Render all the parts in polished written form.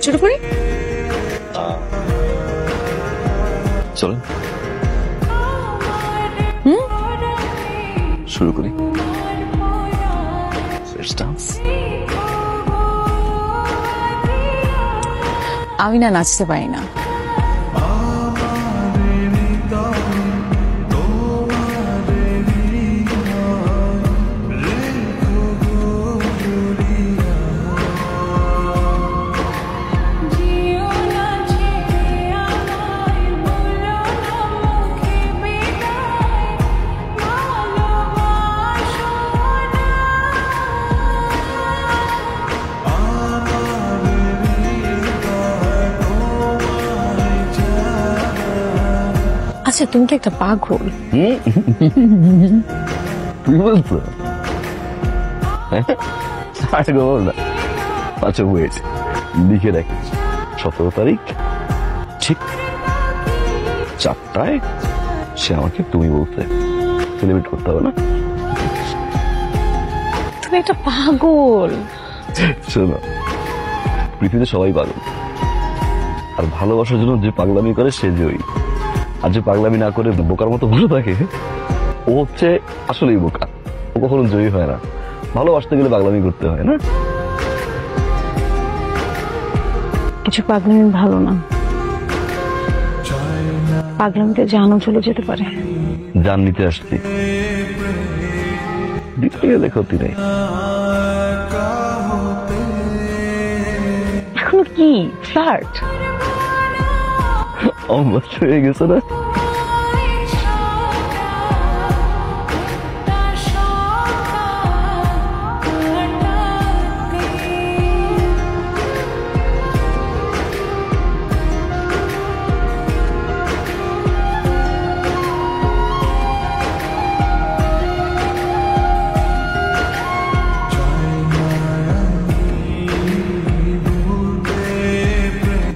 শুরু করি? চলেন শুরু করি। আমি না নাচতে পারি না। আচ্ছা, তুমি কি একটা পাগল? তুই বলছো? আচ্ছা ওয়েট, লিখে রাখি 17 তারিখ ঠিক 4টায় সে আমাকে তুমি বলতে সেলিব্রেট করতে হবে না? তুমি একটা পাগল। শোনো, পৃথিবীতে সবাই পাগল, আর ভালোবাসার জন্য যে পাগলামি করে সে জয়ী, আর যে পাগলামি না করে বোকার মতো বসে থাকে ও হচ্ছে আসলেই বোকা। ও কখনো জয়ী হয় না। ভালোবাসতে গেলে পাগলামি করতে হয় না? কিছু পাগলামি ভালো না, পাগলামিতে জানও চলে যেতে পারে। জান নিতে আসছি, দিতে গেলে ক্ষতি নেই। এখনো কি ফ্লার্ট? অভ্যাস হয়ে গেছে না?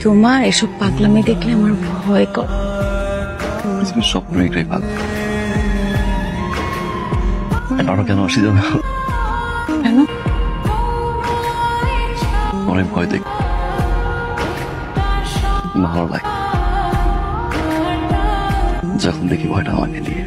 তোমার এসব পাগলামি দেখলে আমার ভয় করে। স্বপ্ন এটাই ভালো। আরো কেন আসি জানো? কেন? অনেক ভয় দেখ, ভালো লাগে যখন দেখি ভয়টা আমাকে নিয়ে।